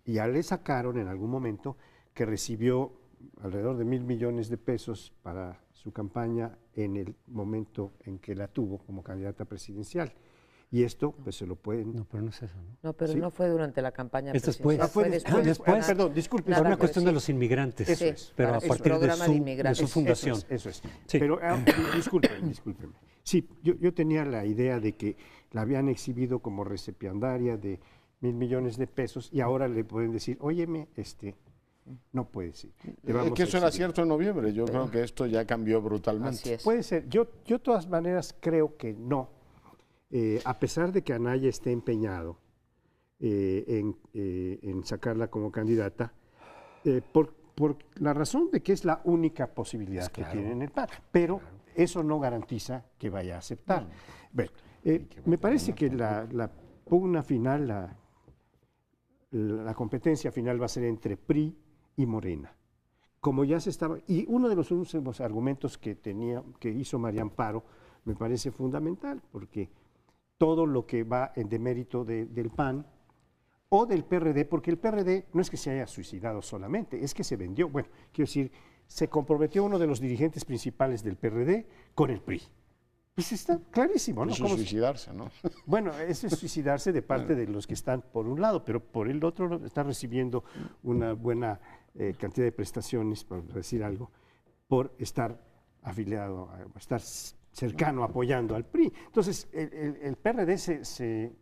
ya le sacaron en algún momento que recibió alrededor de 1,000 millones de pesos para su campaña en el momento en que la tuvo como candidata presidencial. Y esto, pues se lo pueden... No, pero no es eso, ¿no? No, pero no fue durante la campaña presidencial. Fue después. Perdón, disculpe. Es una cuestión de los inmigrantes. Eso es. Pero a partir de su fundación. Eso es. Sí. Pero discúlpeme. Sí, yo tenía la idea de que la habían exhibido como recipiendaria de 1,000 millones de pesos y ahora le pueden decir, óyeme, no puedes ir. Es que eso era cierto en noviembre. Yo creo que esto ya cambió brutalmente. Así es. Puede ser. Yo de todas maneras creo que no. A pesar de que Anaya esté empeñado en sacarla como candidata, por la razón de que es la única posibilidad que tiene en el PAN. Pero eso no garantiza que vaya a aceptar. Bueno, me parece que la pugna final, la competencia final va a ser entre PRI y Morena. Como ya se estaba, y uno de los últimos argumentos que hizo María Amparo me parece fundamental, porque todo lo que va en demérito del PAN o del PRD, porque el PRD no es que se haya suicidado solamente, es que se vendió. Bueno, quiero decir, se comprometió uno de los dirigentes principales del PRD con el PRI. Pues está clarísimo, ¿no? Eso es suicidarse, ¿no? Bueno, eso es suicidarse de parte de los que están por un lado, pero por el otro está recibiendo una buena cantidad de prestaciones, por decir algo, por estar afiliado, estar cercano, apoyando al PRI. Entonces, el PRD se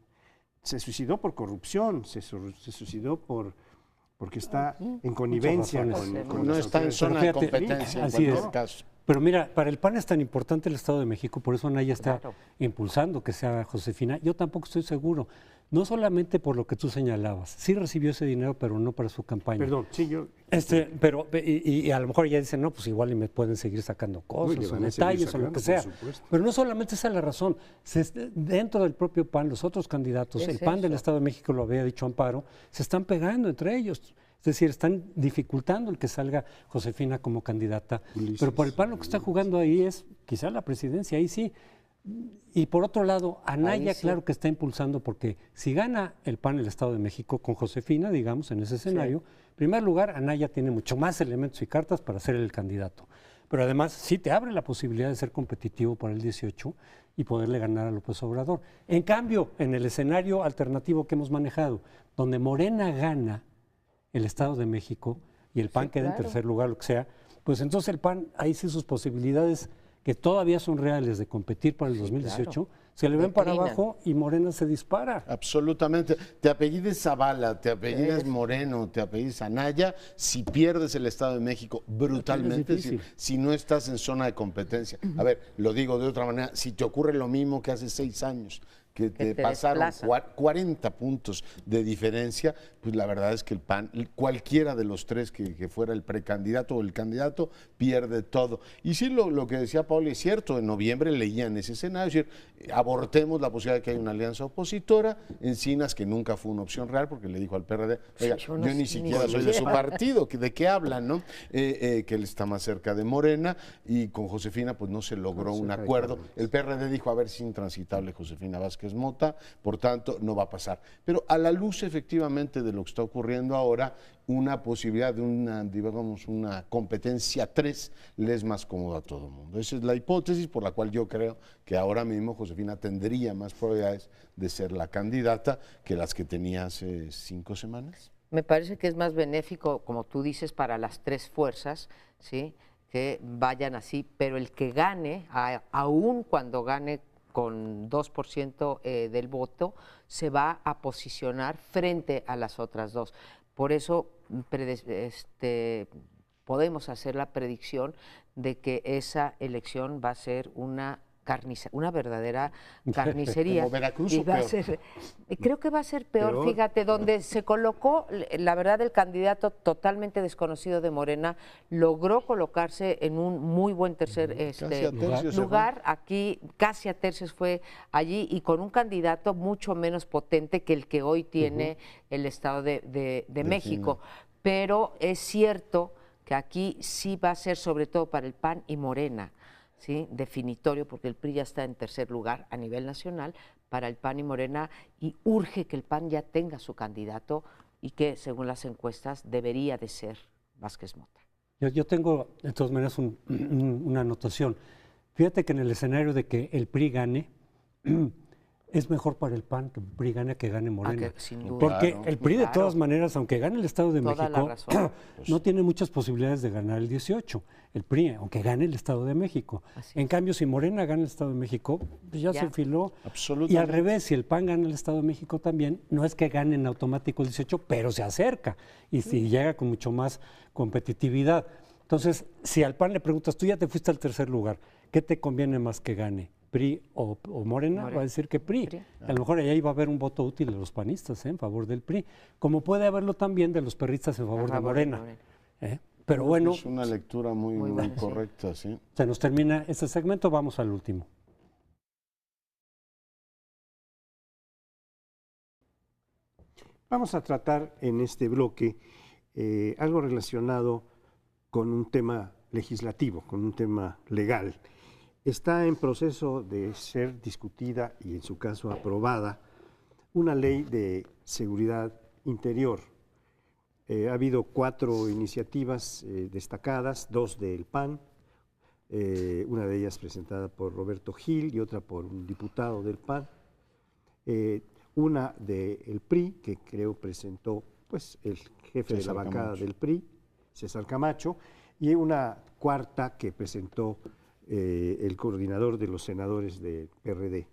suicidó por corrupción, se suicidó porque está en connivencia con no las está en autoridades. zona de Pero fíjate, competencia en así cualquier es. caso. Pero mira, para el PAN es tan importante el Estado de México, por eso Anaya está Claro. impulsando que sea Josefina. Yo tampoco estoy seguro, no solamente por lo que tú señalabas, sí recibió ese dinero, pero no para su campaña. Perdón, sí, yo... Pero y a lo mejor ya dicen, no, pues igual y me pueden seguir sacando Uy, cosas le o van a seguir detalles o lo sacando, que sea. por supuesto. Pero no solamente esa es la razón. Dentro del propio PAN, los otros candidatos, ¿Qué el es PAN del eso? Estado de México, lo había dicho Amparo, se están pegando entre ellos. Es decir, están dificultando el que salga Josefina como candidata. Pero por el PAN lo que está jugando ahí es quizá la presidencia, ahí sí. Y por otro lado, Anaya, Ahí sí. claro que está impulsando, porque si gana el PAN el Estado de México con Josefina, digamos, en ese escenario, en primer lugar, Anaya tiene mucho más elementos y cartas para ser el candidato. Pero además, sí te abre la posibilidad de ser competitivo para el 18 y poderle ganar a López Obrador. En cambio, en el escenario alternativo que hemos manejado, donde Morena gana el Estado de México y el PAN Sí, queda claro. en tercer lugar, lo que sea, pues entonces el PAN, ahí sí sus posibilidades que todavía son reales de competir para el 2018, claro. se le ven para Declinan. abajo y Morena se dispara. Absolutamente. Te apellides Zavala, te apellidas Moreno, te apellidas Anaya, si pierdes el Estado de México brutalmente, Es difícil. si no estás en zona de competencia. A ver, lo digo de otra manera, si te ocurre lo mismo que hace 6 años, que te pasaron desplazan. 40 puntos de diferencia, pues la verdad es que el PAN, cualquiera de los tres que fuera el precandidato o el candidato, pierde todo. Y sí, lo que decía Pablo es cierto, en noviembre leían ese escenario, es decir, abortemos la posibilidad de que haya una alianza opositora, Encinas, que nunca fue una opción real, porque le dijo al PRD, oiga, Sí, yo no yo ni sé, siquiera ni soy de su siquiera. partido, ¿de qué hablan, no? Que él está más cerca de Morena, y con Josefina pues no se logró un acuerdo. El PRD dijo, a ver, es intransitable Josefina Vázquez Mota, por tanto no va a pasar. Pero a la luz efectivamente de lo que está ocurriendo ahora, una posibilidad de una competencia 3 le es más cómodo a todo el mundo. Esa es la hipótesis por la cual yo creo que ahora mismo Josefina tendría más probabilidades de ser la candidata que las que tenía hace 5 semanas. Me parece que es más benéfico, como tú dices, para las tres fuerzas, ¿sí? Que vayan así, pero el que gane, aún cuando gane con 2% del voto, se va a posicionar frente a las otras dos. Por eso podemos hacer la predicción de que esa elección va a ser una verdadera carnicería. ¿Como Veracruz Y o va a peor? ser, creo que va a ser peor, Peor. fíjate, donde se colocó, la verdad, el candidato totalmente desconocido de Morena logró colocarse en un muy buen tercer Casi a tercios se lugar, aquí casi a tercios fue allí, y con un candidato mucho menos potente que el que hoy tiene el Estado de México. Pero es cierto que aquí sí va a ser sobre todo para el PAN y Morena, ¿sí? Definitorio, porque el PRI ya está en tercer lugar a nivel nacional para el PAN y Morena, y urge que el PAN ya tenga su candidato y que, según las encuestas, debería de ser Vázquez Mota. Yo tengo, de todas maneras, una anotación. Fíjate que en el escenario de que el PRI gane, es mejor para el PAN que el PRI gane que gane Morena. sin duda. Porque Claro. el PRI, de todas maneras, aunque gane el Estado de Toda la México, razón. no tiene muchas posibilidades de ganar el 18. El PRI, aunque gane el Estado de México. Así En cambio, si Morena gana el Estado de México, pues ya se enfiló. Absolutamente. Y al revés, si el PAN gana el Estado de México también, no es que gane en automático el 18, pero se acerca y si llega con mucho más competitividad. Entonces, si al PAN le preguntas, tú ya te fuiste al tercer lugar, ¿qué te conviene más que gane? ¿PRI o Morena? Va a decir que PRI. A lo mejor ahí va a haber un voto útil de los panistas en favor del PRI, como puede haberlo también de los perristas en favor de Morena. Pero bueno, Es una lectura muy buena, sí. correcta, sí. se nos termina este segmento, vamos al último. Vamos a tratar en este bloque algo relacionado con un tema legislativo, con un tema legal. Está en proceso de ser discutida y en su caso aprobada una ley de seguridad interior. Ha habido 4 iniciativas destacadas, 2 del PAN, una de ellas presentada por Roberto Gil y otra por un diputado del PAN, una del PRI, que creo presentó pues, el jefe de la bancada del PRI, César Camacho, y una cuarta que presentó el coordinador de los senadores del PRD.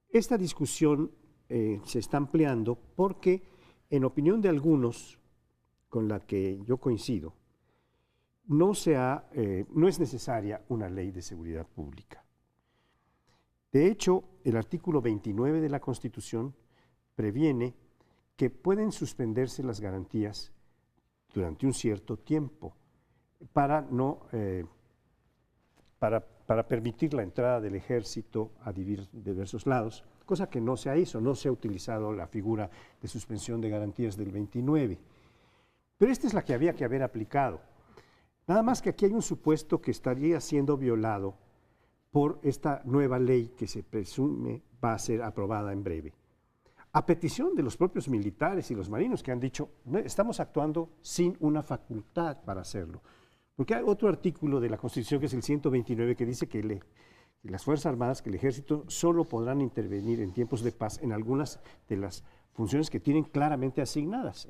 Esta discusión se está ampliando porque, en opinión de algunos, con la que yo coincido, no es necesaria una ley de seguridad pública. De hecho, el artículo 29 de la Constitución previene que pueden suspenderse las garantías durante un cierto tiempo para permitir la entrada del ejército a diversos lados, cosa que no se hizo, no se ha utilizado la figura de suspensión de garantías del 29. Pero esta es la que había que haber aplicado. Nada más que aquí hay un supuesto que estaría siendo violado por esta nueva ley que se presume va a ser aprobada en breve. A petición de los propios militares y los marinos que han dicho, no, estamos actuando sin una facultad para hacerlo. Porque hay otro artículo de la Constitución, que es el 129, que dice que las Fuerzas Armadas, que el Ejército, solo podrán intervenir en tiempos de paz en algunas de las funciones que tienen claramente asignadas,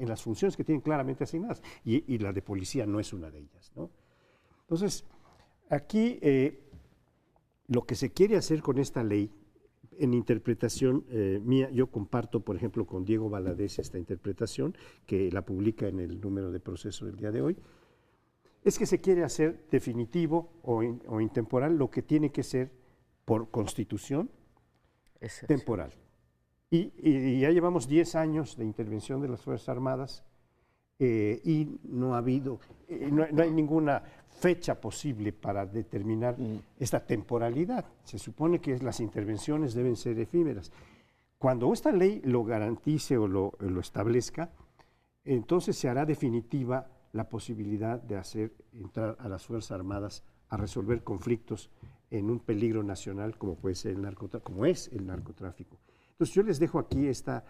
y la de policía no es una de ellas, ¿no? Entonces, aquí lo que se quiere hacer con esta ley, en interpretación mía, yo comparto, por ejemplo, con Diego Valadez esta interpretación, que la publica en el número de proceso del día de hoy, es que se quiere hacer definitivo o intemporal lo que tiene que ser por Constitución temporal. Y ya llevamos 10 años de intervención de las Fuerzas Armadas y no ha habido, no hay ninguna fecha posible para determinar esta temporalidad. Se supone que las intervenciones deben ser efímeras. Cuando esta ley lo garantice o lo establezca, entonces se hará definitiva la posibilidad de hacer entrar a las Fuerzas Armadas a resolver conflictos en un peligro nacional como puede ser como es el narcotráfico. Entonces yo les dejo aquí esta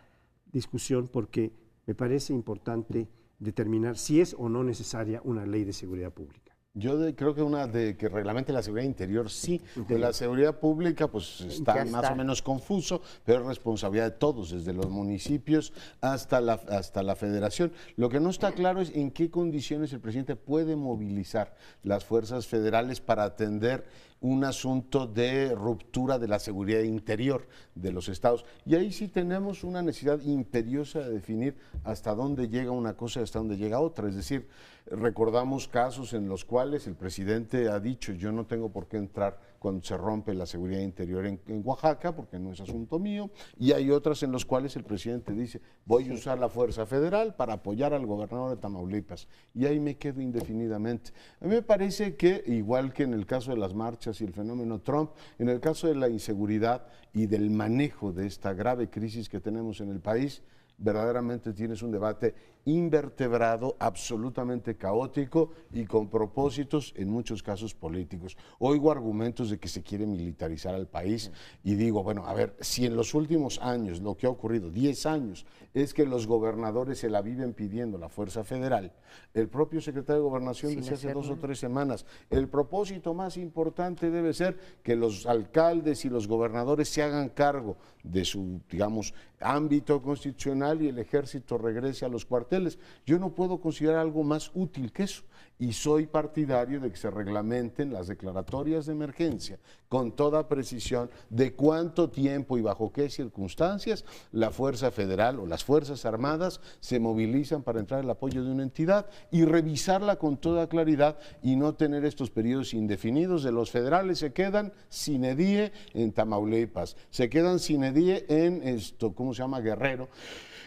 discusión porque me parece importante determinar si es o no necesaria una ley de seguridad pública. Yo creo que que reglamente la seguridad interior sí, de la seguridad pública pues está más o menos confuso, pero es responsabilidad de todos, desde los municipios hasta la federación. Lo que no está claro es en qué condiciones el presidente puede movilizar las fuerzas federales para atender un asunto de ruptura de la seguridad interior de los estados. Y ahí sí tenemos una necesidad imperiosa de definir hasta dónde llega una cosa y hasta dónde llega otra. Es decir, recordamos casos en los cuales el presidente ha dicho, yo no tengo por qué entrar cuando se rompe la seguridad interior en Oaxaca, porque no es asunto mío, y hay otras en las cuales el presidente dice, voy a usar la fuerza federal para apoyar al gobernador de Tamaulipas, y ahí me quedo indefinidamente. A mí me parece que, igual que en el caso de las marchas y el fenómeno Trump, en el caso de la inseguridad y del manejo de esta grave crisis que tenemos en el país, verdaderamente tienes un debate invertebrado, absolutamente caótico y con propósitos en muchos casos políticos. Oigo argumentos de que se quiere militarizar al país y digo, bueno, a ver, si en los últimos años lo que ha ocurrido, 10 años, es que los gobernadores se la viven pidiendo la Fuerza Federal, el propio secretario de Gobernación decía hace 2 o 3 semanas, el propósito más importante debe ser que los alcaldes y los gobernadores se hagan cargo de su, digamos, ámbito constitucional y el ejército regrese a los cuarteles. Yo no puedo considerar algo más útil que eso y soy partidario de que se reglamenten las declaratorias de emergencia con toda precisión de cuánto tiempo y bajo qué circunstancias la Fuerza Federal o las Fuerzas Armadas se movilizan para entrar al apoyo de una entidad y revisarla con toda claridad y no tener estos periodos indefinidos de los federales se quedan sin edie en Tamaulipas, se quedan sin edie en esto, ¿cómo se llama? Guerrero.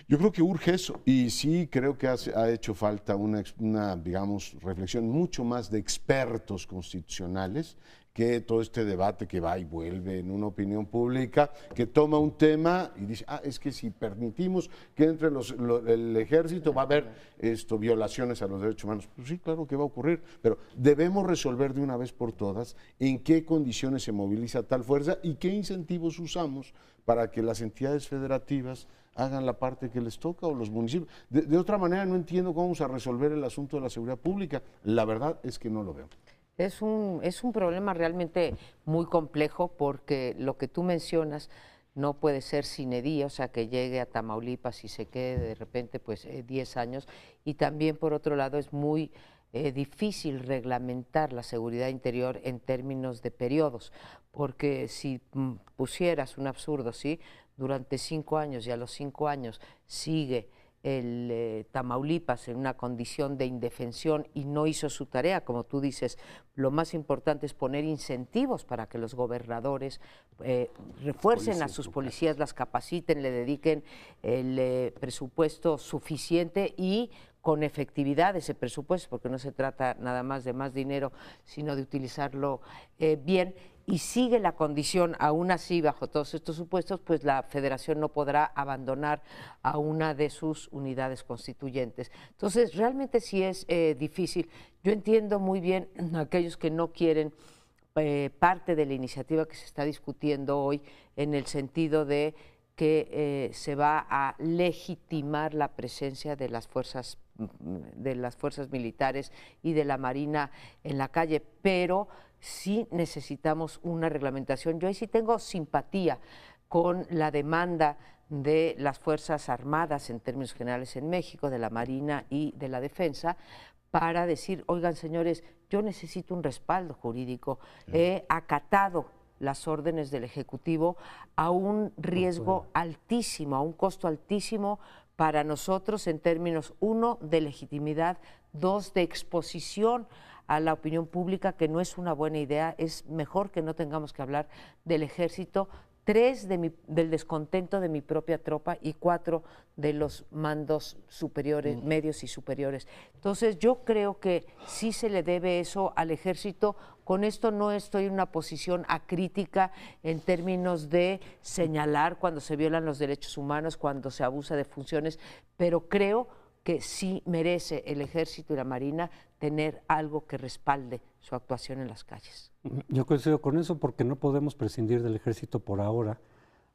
Yo creo que urge eso y sí creo que ha hecho falta una, digamos, reflexión mucho más de expertos constitucionales que todo este debate que va y vuelve en una opinión pública que toma un tema y dice, es que si permitimos que entre el ejército va a haber violaciones a los derechos humanos. Pues sí, claro que va a ocurrir, pero debemos resolver de una vez por todas en qué condiciones se moviliza tal fuerza y qué incentivos usamos para que las entidades federativas hagan la parte que les toca o los municipios. De otra manera no entiendo cómo vamos a resolver el asunto de la seguridad pública. La verdad es que no lo veo. Es un problema realmente muy complejo porque lo que tú mencionas no puede ser sin edie, o sea, que llegue a Tamaulipas y se quede de repente pues 10 años. Y también, por otro lado, es muy difícil reglamentar la seguridad interior en términos de periodos, porque si pusieras un absurdo, ¿sí? Durante 5 años y a los 5 años sigue el Tamaulipas en una condición de indefensión y no hizo su tarea, como tú dices, lo más importante es poner incentivos para que los gobernadores refuercen a sus policías, las capaciten, le dediquen el presupuesto suficiente y con efectividad ese presupuesto, porque no se trata nada más de más dinero, sino de utilizarlo bien. Y sigue la condición, aún así, bajo todos estos supuestos, pues la Federación no podrá abandonar a una de sus unidades constituyentes. Entonces, realmente sí es difícil. Yo entiendo muy bien a aquellos que no quieren parte de la iniciativa que se está discutiendo hoy en el sentido de que se va a legitimar la presencia de las fuerzas militares y de la Marina en la calle, pero sí necesitamos una reglamentación. Yo ahí sí tengo simpatía con la demanda de las Fuerzas Armadas en términos generales en México, de la Marina y de la Defensa, para decir, oigan señores, yo necesito un respaldo jurídico, he acatado las órdenes del Ejecutivo a un riesgo altísimo, a un costo altísimo para nosotros en términos, 1, de legitimidad, 2, de exposición a la opinión pública, que no es una buena idea, es mejor que no tengamos que hablar del ejército, 3, del descontento de mi propia tropa y 4, de los mandos superiores, medios y superiores. Entonces yo creo que sí se le debe eso al ejército. Con esto no estoy en una posición acrítica en términos de señalar cuando se violan los derechos humanos, cuando se abusa de funciones, pero creo que sí merece el Ejército y la Marina tener algo que respalde su actuación en las calles. Yo coincido con eso porque no podemos prescindir del Ejército por ahora.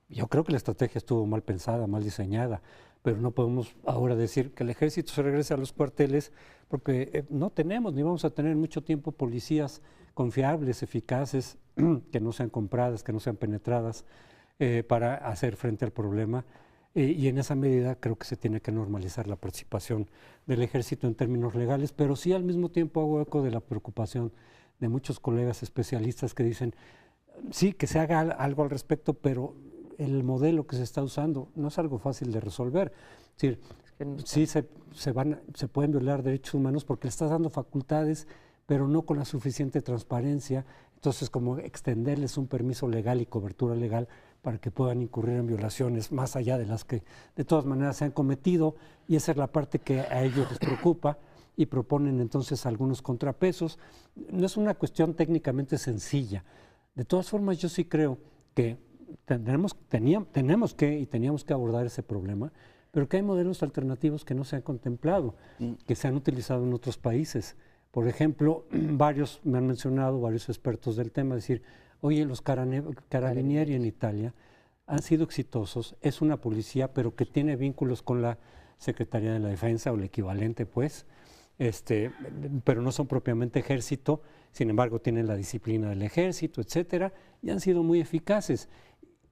Yo creo que la estrategia estuvo mal pensada, mal diseñada, pero no podemos ahora decir que el Ejército se regrese a los cuarteles porque no tenemos ni vamos a tener mucho tiempo policías confiables, eficaces, que no sean compradas, que no sean penetradas para hacer frente al problema. Y en esa medida creo que se tiene que normalizar la participación del Ejército en términos legales, pero sí al mismo tiempo hago eco de la preocupación de muchos colegas especialistas que dicen, sí, que se haga algo al respecto, pero el modelo que se está usando no es algo fácil de resolver. Es decir, sí se pueden violar derechos humanos porque le estás dando facultades, pero no con la suficiente transparencia. Entonces, como extenderles un permiso legal y cobertura legal para que puedan incurrir en violaciones más allá de las que de todas maneras se han cometido, y esa es la parte que a ellos les preocupa y proponen entonces algunos contrapesos. No es una cuestión técnicamente sencilla. De todas formas, yo sí creo que teníamos que abordar ese problema, pero que hay modelos alternativos que no se han contemplado, que se han utilizado en otros países. Por ejemplo, varios me han mencionado, varios expertos del tema, decir, oye, los carabinieri en Italia han sido exitosos, es una policía, pero que tiene vínculos con la Secretaría de la Defensa o el equivalente, pues, pero no son propiamente ejército, sin embargo tienen la disciplina del ejército, etcétera, y han sido muy eficaces.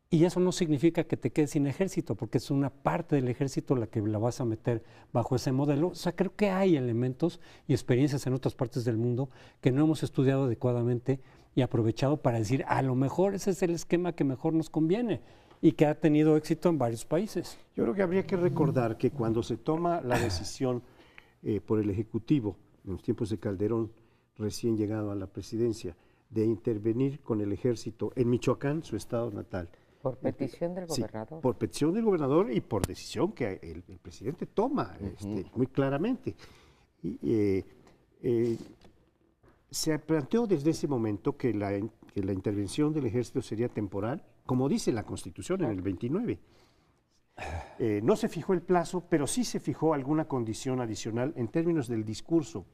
Y eso no significa que te quedes sin ejército, porque es una parte del ejército la que la vas a meter bajo ese modelo. O sea, creo que hay elementos y experiencias en otras partes del mundo que no hemos estudiado adecuadamente y aprovechado para decir, a lo mejor ese es el esquema que mejor nos conviene y que ha tenido éxito en varios países. Yo creo que habría que recordar que cuando se toma la decisión por el Ejecutivo, en los tiempos de Calderón, recién llegado a la presidencia, de intervenir con el ejército en Michoacán, su estado natal. Por petición del gobernador. Sí, por petición del gobernador y por decisión que el presidente toma muy claramente. Se planteó desde ese momento que la intervención del ejército sería temporal, como dice la Constitución en el 29. No se fijó el plazo, pero sí se fijó alguna condición adicional en términos del discurso.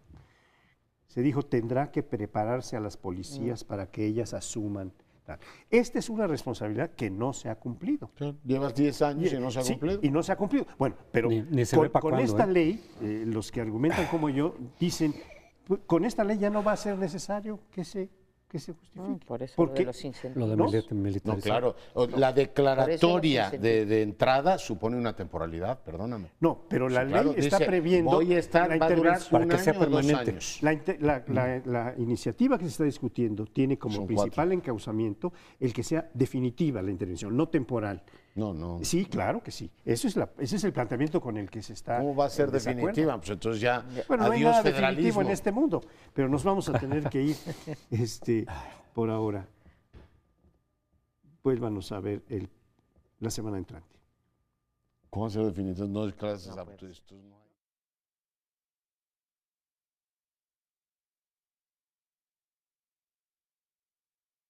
Se dijo, tendrá que prepararse a las policías para que ellas asuman. Esta es una responsabilidad que no se ha cumplido. Llevas 10 años y no se ha cumplido. Y no se ha cumplido. Bueno, pero Ni se con, ve pa' con cuándo, esta ley, los que argumentan como yo, dicen, pues, con esta ley ya no va a ser necesario que se justifique. Por eso Porque, lo de los incentivos. Lo de ¿no? militarizar. No, claro. La declaratoria de entrada supone una temporalidad, perdóname. No, pero la Sí, claro, ley está dice, previendo voy a estar, va a durar para un que sea año o 2 permanente. años. La iniciativa que se está discutiendo tiene como Son principal encauzamiento el que sea definitiva la intervención, no temporal. No. Sí, claro que sí. Ese es el planteamiento con el que se está. ¿Cómo va a ser en desacuerdo. definitiva? Pues entonces ya, Bueno, no hay adiós nada definitivo federalismo. en este mundo, pero nos vamos a tener que ir por ahora. Vuélvanos a ver la semana entrante. ¿Cómo va a ser definitivo? No, clases, no hay.